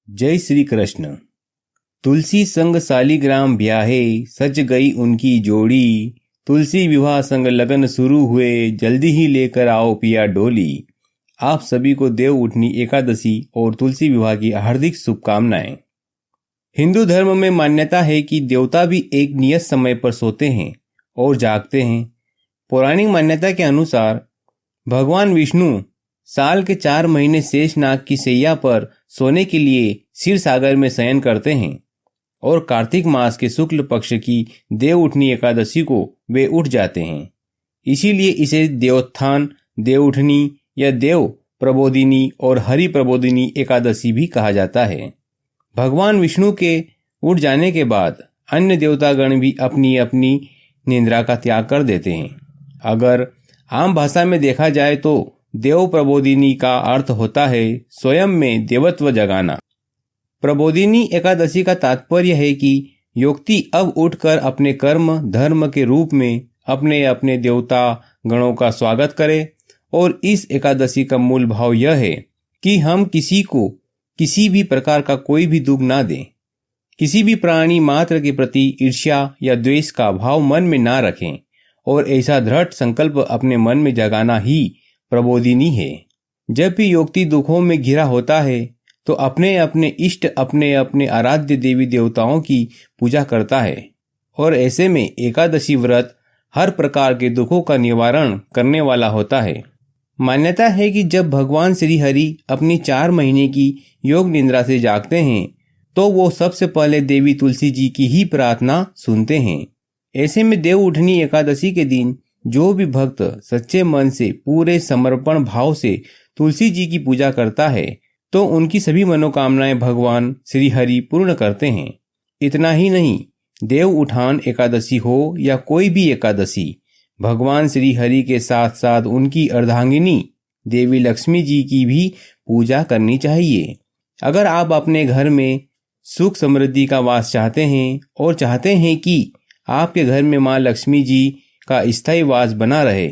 जय श्री कृष्ण। तुलसी संग सालीग्राम ब्याहे, सज गई उनकी जोड़ी। तुलसी विवाह संग लगन शुरू हुए, जल्दी ही लेकर आओ पिया डोली। आप सभी को देव उठनी एकादशी और तुलसी विवाह की हार्दिक शुभकामनाएं। हिंदू धर्म में मान्यता है कि देवता भी एक नियत समय पर सोते हैं और जागते हैं। पौराणिक मान्यता के अनुसार भगवान विष्णु साल के 4 महीने शेषनाग की शैया पर सोने के लिए क्षीर सागर में शयन करते हैं और कार्तिक मास के शुक्ल पक्ष की देव उठनी एकादशी को वे उठ जाते हैं। इसीलिए इसे देवोत्थान, देव उठनी या देव प्रबोधिनी और हरि प्रबोधिनी एकादशी भी कहा जाता है। भगवान विष्णु के उठ जाने के बाद अन्य देवतागण भी अपनी अपनी निद्रा का त्याग कर देते हैं। अगर आम भाषा में देखा जाए तो देव प्रबोधिनी का अर्थ होता है स्वयं में देवत्व जगाना। प्रबोधिनी एकादशी का तात्पर्य है कि योक्ति अब उठकर अपने कर्म धर्म के रूप में अपने अपने देवता गणों का स्वागत करे। और इस एकादशी का मूल भाव यह है कि हम किसी को किसी भी प्रकार का कोई भी दुख ना दें, किसी भी प्राणी मात्र के प्रति ईर्ष्या या द्वेष का भाव मन में ना रखें और ऐसा दृढ़ संकल्प अपने मन में जगाना ही प्रबोधिनी है। जब भी योक्ति दुखों में घिरा होता है तो अपने अपने इष्ट अपने अपने आराध्य देवी देवताओं की पूजा करता है और ऐसे में एकादशी व्रत हर प्रकार के दुखों का निवारण करने वाला होता है। मान्यता है कि जब भगवान श्री हरि अपनी 4 महीने की योग निद्रा से जागते हैं तो वो सबसे पहले देवी तुलसी जी की ही प्रार्थना सुनते हैं। ऐसे में देव उठनी एकादशी के दिन जो भी भक्त सच्चे मन से पूरे समर्पण भाव से तुलसी जी की पूजा करता है तो उनकी सभी मनोकामनाएं भगवान श्री हरि पूर्ण करते हैं। इतना ही नहीं, देव उठान एकादशी हो या कोई भी एकादशी, भगवान श्री हरि के साथ साथ उनकी अर्धांगिनी देवी लक्ष्मी जी की भी पूजा करनी चाहिए। अगर आप अपने घर में सुख समृद्धि का वास चाहते हैं और चाहते हैं कि आपके घर में माँ लक्ष्मी जी का स्थायी वास बना रहे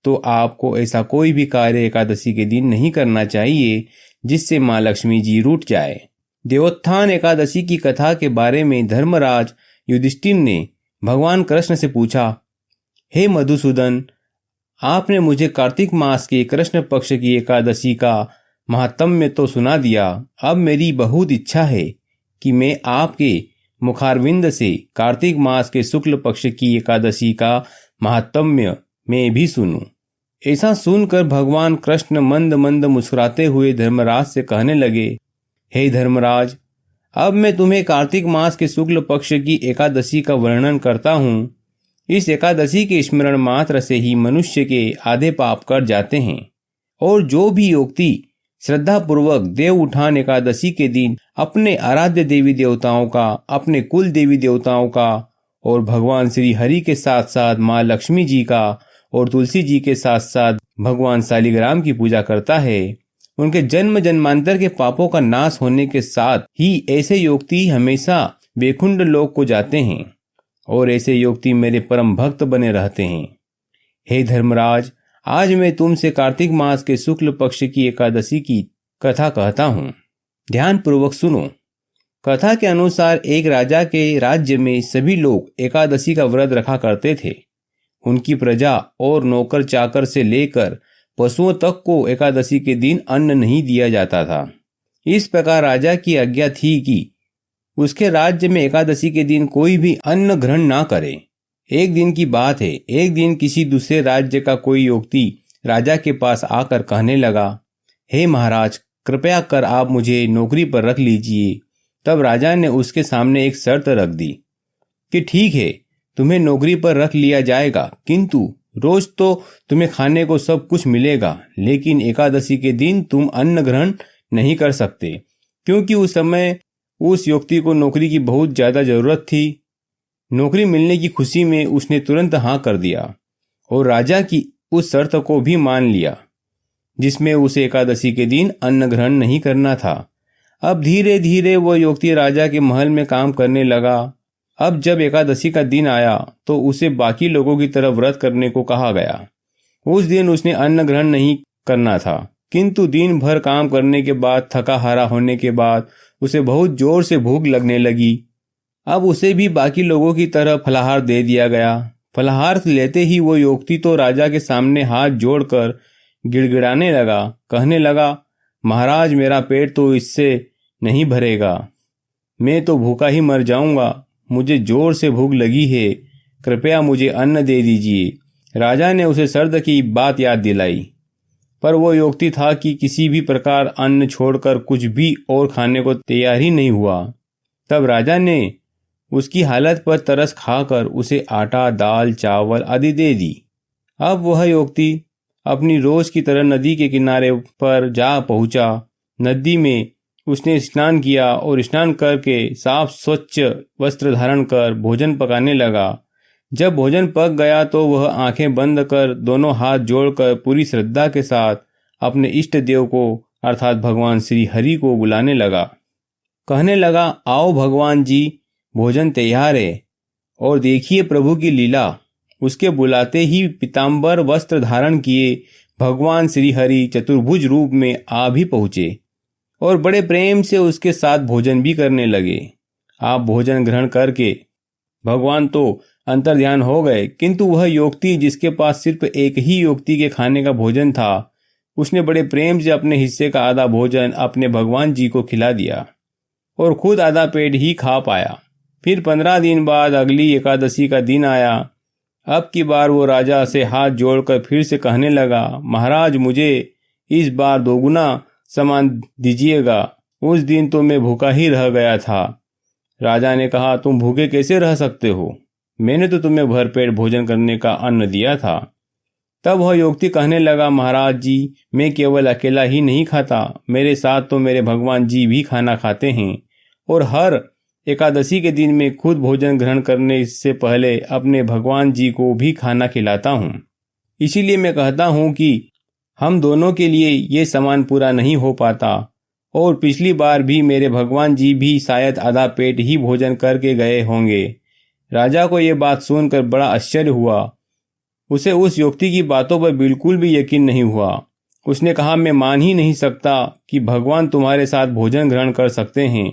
तो आपको ऐसा कोई भी कार्य एकादशी के दिन नहीं करना चाहिए जिससे माँ लक्ष्मी जी रूठ जाए। देवोत्थान एकादशी की कथा के बारे में धर्मराज युधिष्ठिर ने भगवान कृष्ण से पूछा, हे मधुसूदन, आपने मुझे कार्तिक मास के कृष्ण पक्ष की एकादशी का महात्म्य तो सुना दिया। अब मेरी बहुत इच्छा है कि मैं आपके मुखारविंद से कार्तिक मास के शुक्ल पक्ष की एकादशी का महात्म्य मैं भी सुनूं। ऐसा सुनकर भगवान कृष्ण मंद मंद मुस्कुराते हुए धर्मराज से कहने लगे, हे धर्मराज, अब मैं तुम्हें कार्तिक मास के शुक्ल पक्ष की एकादशी का वर्णन करता हूँ। इस एकादशी के स्मरण मात्र से ही मनुष्य के आधे पाप कट जाते हैं और जो भी योक्ति श्रद्धा पूर्वक देव उठान एकादशी के दिन अपने आराध्य देवी देवताओं का, अपने कुल देवी देवताओं का और भगवान श्री हरि के साथ साथ माँ लक्ष्मी जी का और तुलसी जी के साथ साथ भगवान सालीग्राम की पूजा करता है, उनके जन्म जन्मांतर के पापों का नाश होने के साथ ही ऐसे योक्ति हमेशा वैकुंठ लोक को जाते हैं और ऐसे योक्ति मेरे परम भक्त बने रहते हैं। हे धर्मराज, आज मैं तुमसे कार्तिक मास के शुक्ल पक्ष की एकादशी की कथा कहता हूँ। ध्यान पूर्वक सुनो। कथा के अनुसार एक राजा के राज्य में सभी लोग एकादशी का व्रत रखा करते थे। उनकी प्रजा और नौकर चाकर से लेकर पशुओं तक को एकादशी के दिन अन्न नहीं दिया जाता था। इस प्रकार राजा की आज्ञा थी कि उसके राज्य में एकादशी के दिन कोई भी अन्न ग्रहण ना करे। एक दिन की बात है, एक दिन किसी दूसरे राज्य का कोई योक्ति राजा के पास आकर कहने लगा, हे महाराज, कृपया कर आप मुझे नौकरी पर रख लीजिए। तब राजा ने उसके सामने एक शर्त रख दी कि ठीक है, तुम्हें नौकरी पर रख लिया जाएगा, किंतु रोज तो तुम्हें खाने को सब कुछ मिलेगा, लेकिन एकादशी के दिन तुम अन्न ग्रहण नहीं कर सकते। क्योंकि उस समय उस युवती को नौकरी की बहुत ज्यादा जरूरत थी। नौकरी मिलने की खुशी में उसने तुरंत हाँ कर दिया और राजा की उस शर्त को भी मान लिया जिसमें उसे एकादशी के दिन अन्न ग्रहण नहीं करना था। अब धीरे धीरे वो युवती राजा के महल में काम करने लगा। अब जब एकादशी का दिन आया तो उसे बाकी लोगों की तरह व्रत करने को कहा गया। उस दिन उसने अन्न ग्रहण नहीं करना था किंतु दिन भर काम करने के बाद, थका हारा होने के बाद उसे बहुत जोर से भूख लगने लगी। अब उसे भी बाकी लोगों की तरह फलाहार दे दिया गया। फलाहार लेते ही वो युवती तो राजा के सामने हाथ जोड़कर गिड़गिड़ाने लगा, कहने लगा, महाराज, मेरा पेट तो इससे नहीं भरेगा, मैं तो भूखा ही मर जाऊंगा। मुझे जोर से भूख लगी है, कृपया मुझे अन्न दे दीजिए। राजा ने उसे सर्द की बात याद दिलाई, पर वो युवती था कि किसी भी प्रकार अन्न छोड़कर कुछ भी और खाने को तैयार ही नहीं हुआ। तब राजा ने उसकी हालत पर तरस खाकर उसे आटा, दाल, चावल आदि दे दी। अब वह युवती अपनी रोज की तरह नदी के किनारे पर जा पहुंचा। नदी में उसने स्नान किया और स्नान करके साफ स्वच्छ वस्त्र धारण कर भोजन पकाने लगा। जब भोजन पक गया तो वह आंखें बंद कर दोनों हाथ जोड़कर पूरी श्रद्धा के साथ अपने इष्ट देव को अर्थात भगवान श्री हरि को बुलाने लगा। कहने लगा, आओ भगवान जी, भोजन तैयार है और देखिए प्रभु की लीला। उसके बुलाते ही पीताम्बर वस्त्र धारण किए भगवान श्री हरि चतुर्भुज रूप में आ भी पहुँचे और बड़े प्रेम से उसके साथ भोजन भी करने लगे। आप भोजन ग्रहण करके भगवान तो अंतर्ध्यान हो गए, किंतु वह युवती जिसके पास सिर्फ एक ही युवती के खाने का भोजन था, उसने बड़े प्रेम से अपने हिस्से का आधा भोजन अपने भगवान जी को खिला दिया और खुद आधा पेट ही खा पाया। फिर 15 दिन बाद अगली एकादशी का दिन आया। अब की बार वो राजा से हाथ जोड़कर फिर से कहने लगा, महाराज, मुझे इस बार दोगुना सामान दीजिएगा। उस दिन तो मैं भूखा ही रह गया था। राजा ने कहा, तुम भूखे कैसे रह सकते हो? मैंने तो तुम्हें भरपेट भोजन करने का अन्न दिया था। तब वह युवती कहने लगा, महाराज जी, मैं केवल अकेला ही नहीं खाता, मेरे साथ तो मेरे भगवान जी भी खाना खाते हैं और हर एकादशी के दिन मैं खुद भोजन ग्रहण करने से पहले अपने भगवान जी को भी खाना खिलाता हूँ। इसीलिए मैं कहता हूँ कि हम दोनों के लिए ये सामान पूरा नहीं हो पाता और पिछली बार भी मेरे भगवान जी भी शायद आधा पेट ही भोजन करके गए होंगे। राजा को ये बात सुनकर बड़ा आश्चर्य हुआ। उसे उस युवती की बातों पर बिल्कुल भी यकीन नहीं हुआ। उसने कहा, मैं मान ही नहीं सकता कि भगवान तुम्हारे साथ भोजन ग्रहण कर सकते हैं।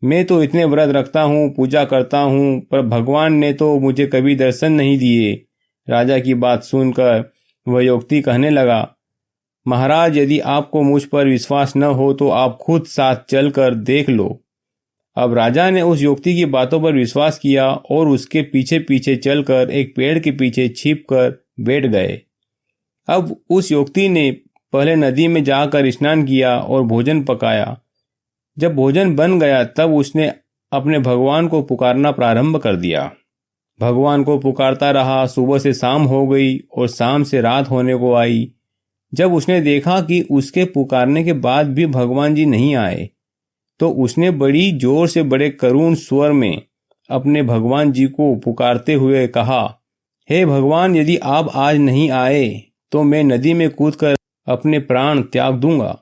मैं तो इतने व्रत रखता हूँ, पूजा करता हूँ, पर भगवान ने तो मुझे कभी दर्शन नहीं दिए। राजा की बात सुनकर वह युवती कहने लगा, महाराज, यदि आपको मुझ पर विश्वास न हो तो आप खुद साथ चलकर देख लो। अब राजा ने उस युवती की बातों पर विश्वास किया और उसके पीछे पीछे चलकर एक पेड़ के पीछे छिपकर बैठ गए। अब उस युवती ने पहले नदी में जाकर स्नान किया और भोजन पकाया। जब भोजन बन गया तब उसने अपने भगवान को पुकारना प्रारंभ कर दिया। भगवान को पुकारता रहा। सुबह से शाम हो गई और शाम से रात होने को आई। जब उसने देखा कि उसके पुकारने के बाद भी भगवान जी नहीं आए तो उसने बड़ी जोर से बड़े करुण स्वर में अपने भगवान जी को पुकारते हुए कहा, हे भगवान, यदि आप आज नहीं आए तो मैं नदी में कूदकर अपने प्राण त्याग दूंगा।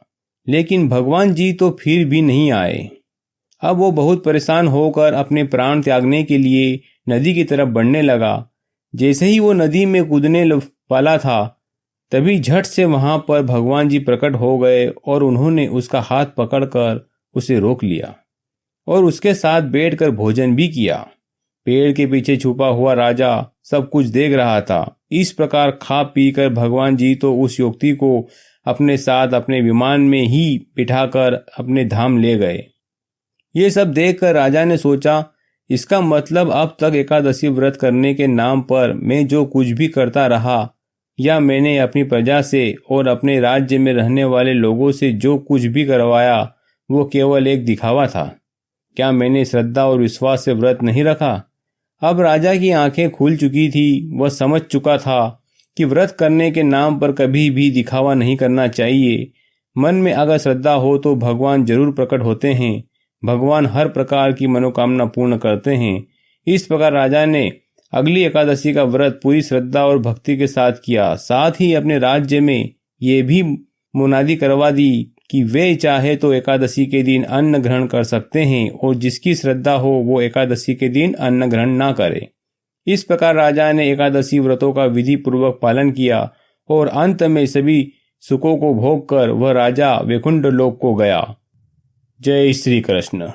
लेकिन भगवान जी तो फिर भी नहीं आए। अब वो बहुत परेशान होकर अपने प्राण त्यागने के लिए नदी की तरफ बढ़ने लगा। जैसे ही वो नदी में कूदने वाला था तभी झट से वहां पर भगवान जी प्रकट हो गए और उन्होंने उसका हाथ पकड़कर उसे रोक लिया और उसके साथ बैठकर भोजन भी किया। पेड़ के पीछे छुपा हुआ राजा सब कुछ देख रहा था। इस प्रकार खा पीकर भगवान जी तो उस युवती को अपने साथ अपने विमान में ही बिठाकर अपने धाम ले गए। ये सब देखकर राजा ने सोचा, इसका मतलब अब तक एकादशी व्रत करने के नाम पर मैं जो कुछ भी करता रहा या मैंने अपनी प्रजा से और अपने राज्य में रहने वाले लोगों से जो कुछ भी करवाया वो केवल एक दिखावा था। क्या मैंने श्रद्धा और विश्वास से व्रत नहीं रखा? अब राजा की आंखें खुल चुकी थी। वह समझ चुका था कि व्रत करने के नाम पर कभी भी दिखावा नहीं करना चाहिए। मन में अगर श्रद्धा हो तो भगवान जरूर प्रकट होते हैं। भगवान हर प्रकार की मनोकामना पूर्ण करते हैं। इस प्रकार राजा ने अगली एकादशी का व्रत पूरी श्रद्धा और भक्ति के साथ किया। साथ ही अपने राज्य में ये भी मुनादी करवा दी कि वे चाहे तो एकादशी के दिन अन्न ग्रहण कर सकते हैं और जिसकी श्रद्धा हो वो एकादशी के दिन अन्न ग्रहण ना करे। इस प्रकार राजा ने एकादशी व्रतों का विधि पूर्वक पालन किया और अंत में सभी सुखों को भोग कर वह राजा वैकुंठ लोक को गया। जय श्री कृष्ण।